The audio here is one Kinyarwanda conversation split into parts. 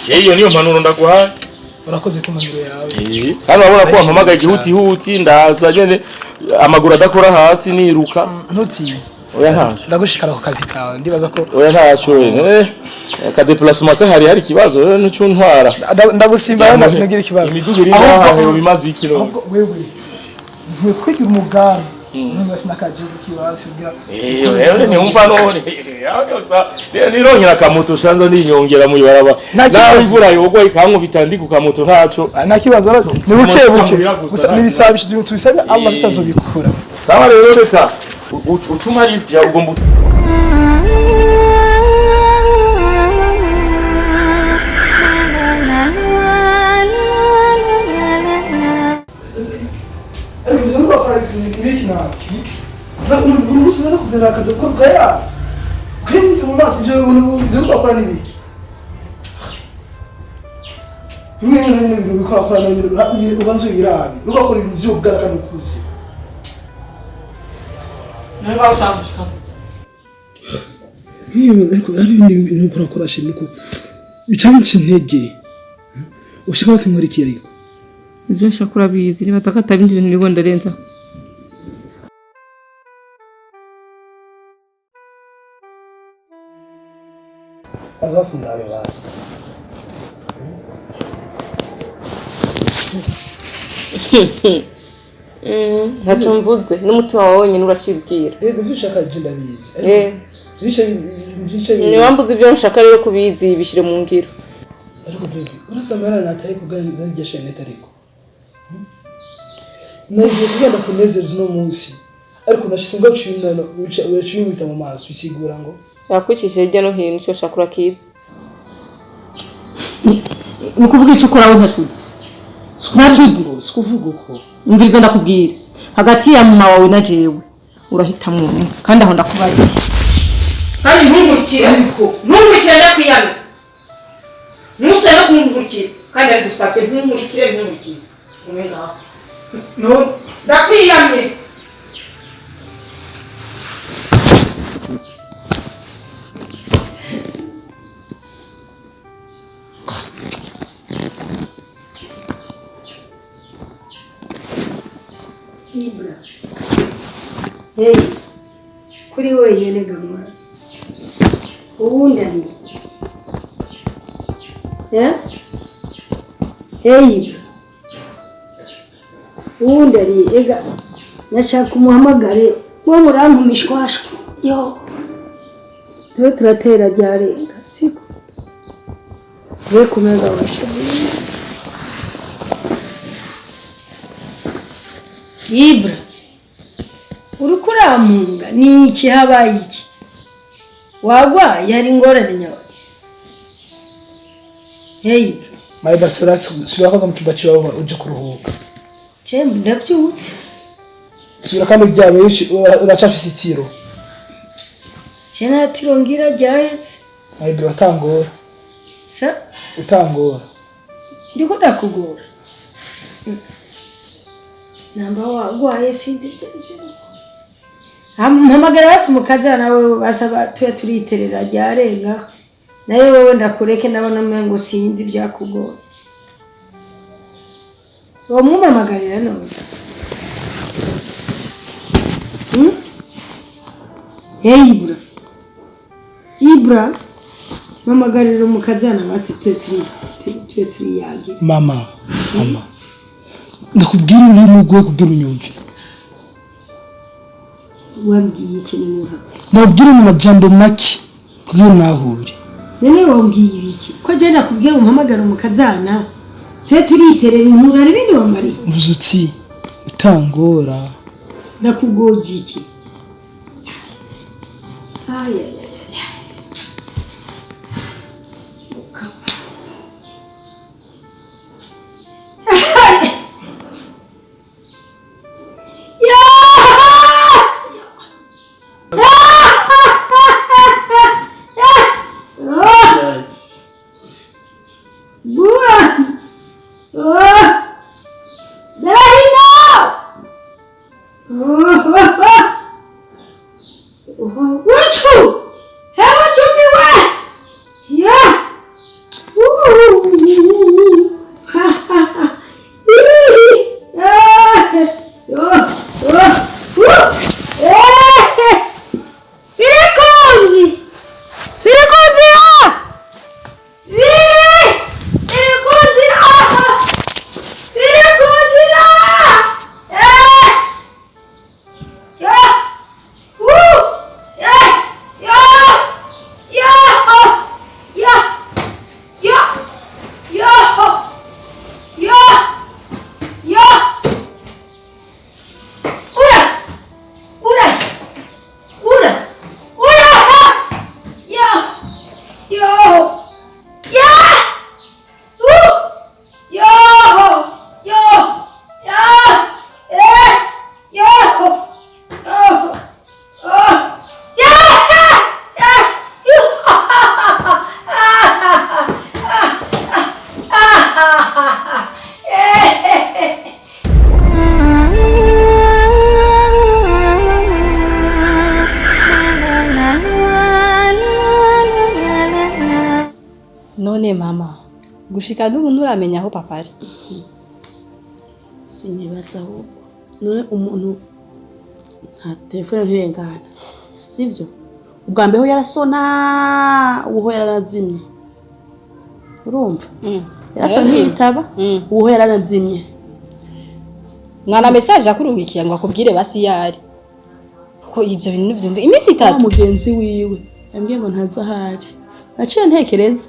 iyo niyo mpanuro ndaguhaye. Urakoze ku manuro yawe. Hano urabona ko wampamagaye igihuti ndaza nyene amaguru adakora hasi niruka. Ntuti. Oya ntacho. Ndagushikara ku kazi kawe ndibaza ko oya ntacho ka déplacement ka hari ikibazo n'icyo ntwara. Ndagusimba nagira ikibazo. Imidugu iri aho bimaze ikiro. Wewe. Nkwe kwigira umugambi. Nunga sinakaje kukibasibwa. Wewe ni umva none. Yaosa nirongera kamoto shanza ninyongera mu baraba. Nawe ibura yogwa ikanko bitandiku kamoto ntaco. Nta kibazo ni buke. Gusa nibisabishe tubisabe Allah bisazo bikura. Sawa rero reka ucuma lift ya ugomba Umusore kuzera akadokorwa ya kwindi mu maso byo byo akora nibiki Mimi bikora none ubanzo yirabi ugakora ibintu byo kugaraka nukuzi Naba utambushika ariko ari ibintu ukora shiniko bicanci intege ushika bose nkurikiye ariko Ibyo nshakura bizi nibaza ko atabindi bintu nibo ndarenza Azasi ndabe basi Ntacho mvuze n'umutima wawe nyine uracibwira bivishaka jinda bizi ni wambuze ibyo nshaka rero kubizi bishire mu ngiro ariko bebe urasamara nataye kuganiriza n'igesha neta ariko naje kugenda kunezeza no munsi ariko nashisinga cyinana uciye bita mu maso bisigura ngo yakwishije hirya no hino cyo shakura kizi nukuvuga ico ukora ntashutse ntacuzi sikuvuga uko imviriza ndakubwira hagati ya mama wawe na jewe urahitamwe kandi aho ndakubariye kandi ntumurikire ariko ntumurikire ndakwiyana nusere kumurikire kandi ari gusake ntumurikire umenga no ndakwiyamye Ibra. Hey. Kuri wenyene gamura. Ubundi ari. Hey. Ubundi ari ega. Nashaka umuhamagare wo murankumishwashwa. Yo. Tuwe turatera ryarenga. Siko. We kumeza washaye. Ibra. Urukuramunga ni iki habaye iki? Wagwa yari ngorane nyawe. Hey. My Barcelona surakoza mu cyumba cyawe uje kuruhuka. Cembe ndabyutse. Sura kandi ujyawe uracafise itiro. Cena tirongira ryahetse. My bro utangora. Sa Utangora. ndiko ndakugora. Namba wagwaye sindi byo. Hamagara basi mukaza nawe basaba tuye turiterera ryarenga. Naye wowe ndakureke nabona mengo sinzi byakugora. Uwo mumamagarira none. Ibra. Ibra. Mamagarira mukazana basi tuye turi yagira. Mama. Ndakubwira urimo kubwira unyumve. Wambwiye ikintu muha. Nabwira mu majambo make kugira nahure. Nene wambwiye ibiki? Ko je nakubwira umpamagara umukazana. Tuye turiterera inkuru ari bindi wamari. Muzutsi utangora. Ndakugoje iki? Ay. Woo! gushika n'ubu nturamenya aho papa ari. Sinibaza ahubwo none umuntu nta telefone ntirengana sivyo ubwa mbeho yarasona uho yarazimye urumva yarasona yitaba uho yarazimye mwana message akurungikiye ngo akubwire basi yari ko ivyo bintu byumve imisi 3 mugenzi wiwe yambwiye ngo ntaza hari naciye ntekereza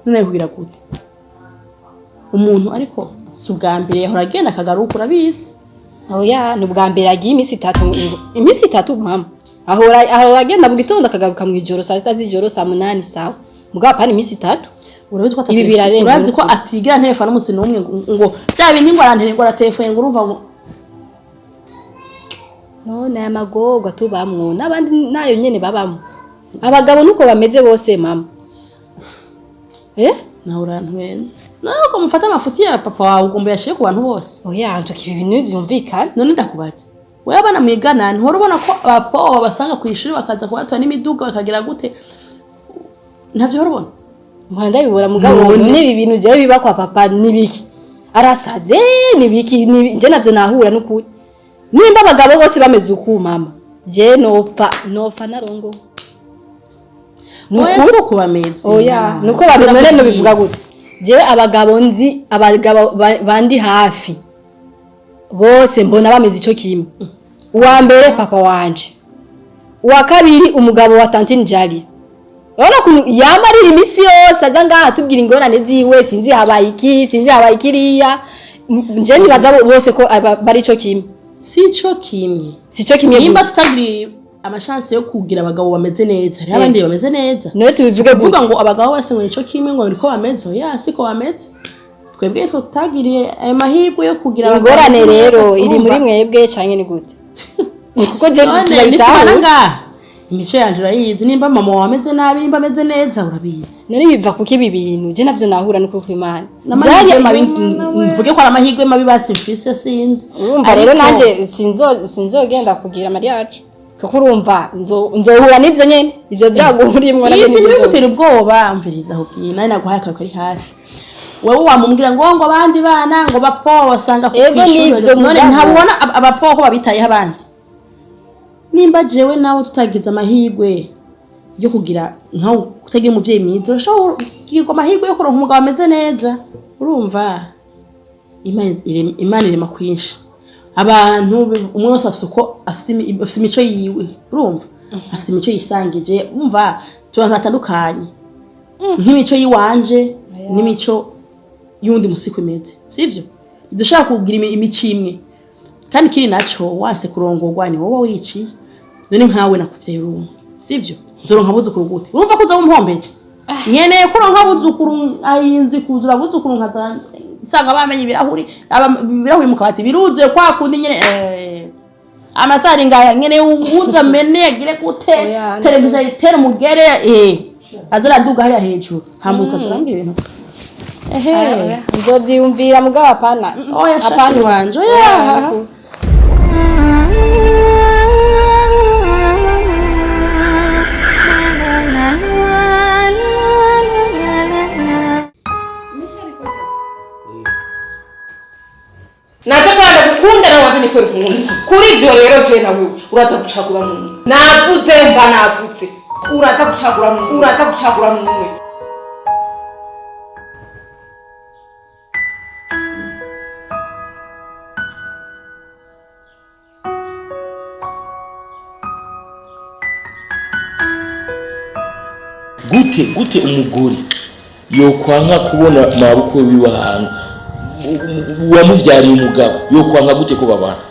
none kugira gute umuntu ariko si ubwa mbere yahora agenda akagaruka urabizi oya ni ubwa mbere agiye imisi 3 mama ahora agenda mu gitondo akagaruka mu ijoro saa 6 z'ijoro saa 8 sawa mugabo pani imisi 3 urabizi ko ibi birarenga urazi ko atigira telefone umunsi n'umwe ngo bya bintu ngo arantere ngo telefone ngo urumva ngo none amagorwa tubamwo n'abandi nayo nyene babamwo abagabo nuko bameze bose mama na urantwenze nako mufata amafuti ya papa wawe ugomba yashiye ku bantu bose oya ntuki ibintu byumvikana none ndakubaza wewe abana mwigana ntihora ubona ko abapo basanga ku ishuri bakaza kubatwa n'imiduga bakagira gute ntavyo hora ubona Mwanda bibora mugabo none ibi bintu je biba kwa papa nibiki arasaze nibiki je navyo nahura n'ukuri nimba abagabo bose bameze uku mama je nopfa narongo nuko kubameze oya nuko babinone no bivuga gute je abagabo nzi abagabo bandi hafi bose mbona bameze ico kimwe uwa mbere papa wanje uwa kabiri umugabo wa tantine Jali Ona kunu yamarira imisi yose azanga atubwira ingorane ziwe sinzi habaye iki sinzi habaye kiriya nje nibaza bose ko bari ico kimwe sico kimwe nimba tutagiri amashanse yo kugira abagabo bameze neza hari abandi bameze neza none tubivuge kuvuga ngo abagabo bose ngo ico kimwe ngo niko bameze ya siko bameze twebwe tutagiriye amahirwe yo kugira ingorane rero iri muri mwebwe cyane ni gute kuko je nditanga imico yanje urayizi nimba mama wawe ameze nabi nimba ameze neza urabizi none biva kuki ibi bintu je navyo nahura no kuri Imana mvuge ko aramahirwe mabi basifise sinzi urumva rero nanje sinzogenda kugira mariage kuko urumva nzohura n'ivyo nyene ivyo byaguhurimwe na bene nzo gutera ubwoba mviriza hubwina nari naguhaye akari hafi wewe wamubwira ngo abandi bana ngo bapo basanga ku ishuri none ntabona abapo ko babitayeho abandi nimba jewe nawe tutagize amahirwe yo kugira nkaho kutagira umuvyeyi mwiza urashobora kugira amahirwe yo kuronka umugabo ameze neza urumva imana irema kwinshi abantu umwe wese afite uko afite imico yiwe urumva afite imico yisangije umva tubantu batandukanye nk'imico yiwanje n'imico yundi musiko imeze sivyo dushaka kugira imico imwe kandi kiri naco wase kurongorwa ni wowe wiciye none nkawe nakuvye rumwe sivyo nzoronka buzukuru gute urumva kuza umpombeje nkeneye kuronka buzukuru ayinzi kuzura buzukuru nkaza sanga bamenye ibirahuri mu kabati biruzuye kwa kundi nyene amasari ngaya nkeneye uza menegire gute televiziyo itera umugere azara duga hariya hejuru hamuka turangira ibintu nzovyiyumvira mugabo apana apana wanje oya Nataka gukunda na wazini kweli umuntu kuri ivyo rero je nawe uraza gucagura umuntu navuze mba navuze uraza gucagura umuntu gute umugore yokwanka kubona mabukwe wiwahanga wamuvyariye umugabo yokwanka gute ko babana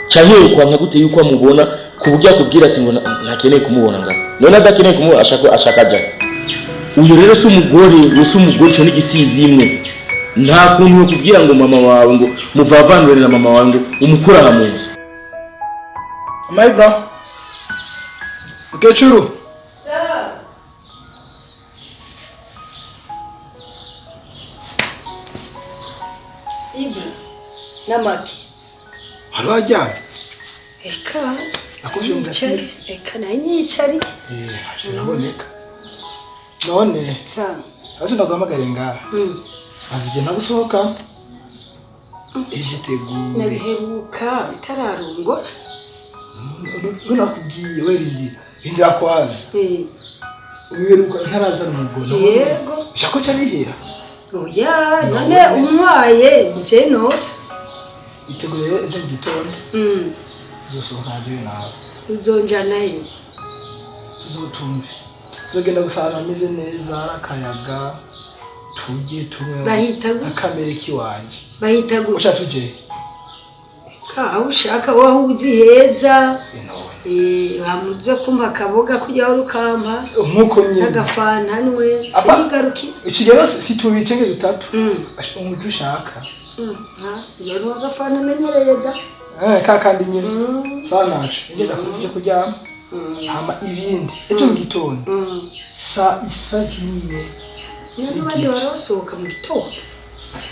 cyane yokwanka gute yuko amubona kuburyo akubwira ati ngo ntakeneye kumubona ngaho none adakeneye kumubona ashaka ja uyu rero si umugore cyo n'igisizi imwe nta kuntu yo kubwira ngo mama wawe ngo muvavanure na mama wawe ngo umukura hamuzi my bro Gechuru Ibra namaki harajya eka akoje mugati eka nanyicari naboneka none sa aje ndaguhamagare ngaha azigenda gusohoka ejo tegure nabiheruka bitararungora nakubwiye rindira kwanza uheruka ntarazana umugono yego shako cabihera oya none umwaye nje notse itegure ejo mu gitondo tuzosohoka nawe nawe uzonjana he tuzotumve tuzogenda gusana ameze neza arakayaga tujye tumwe bahita akamere kiwanje bahita gusha usha tuje ka ushaka waho uzi heza bamuze kumpa akaboga kujya urukampa nkuko nyine agafantanwe kigaruki ikigero situbicenge dutatu umujye ushaka yo no agafana menyereye da kakandi nyine sanacu ngenda kujya kuryama hama ibindi ejo mu gitondo isa himwe n'abandi barasohoka mu gitondo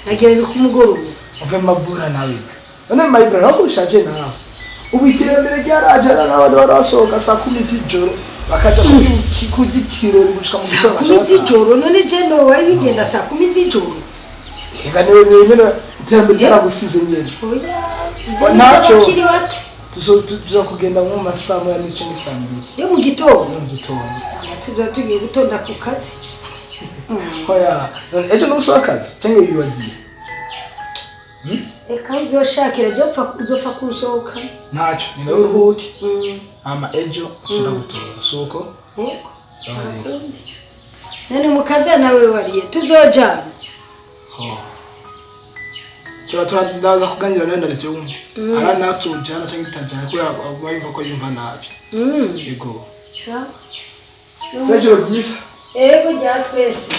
nagira ku mugoroba uve mabura nawe none mayibra nako ushaje nawe ubiterambere ryarajana n'abandi barasohoka saa 10 z'ijoro bakaja kugikirori gushika mu gitondo saa 10 z'ijoro none je no wari ngenda saa 10 z'ijoro ega niwe nyene iterambere ryaragusize nyene oya naco bakiri bato tuzo kugenda mu masaha ya nico n'isambiri yo mu gitondo tuzo tugiye gutonda ku kazi oya ejo n'umuswa akazi cyangwa yibagiye eka uzoshakira uzopfa kusohoka ntaco ni nawe uruhuke ama ejo sunda gutora soko yego none mukaza nawe wariye tuzojana Kiba turandaza kuganira nawe ndaretse wumva ara natujana cyangwa itajana ko yumva ko yumva nabi yego cha Sejero gisa yego rya twese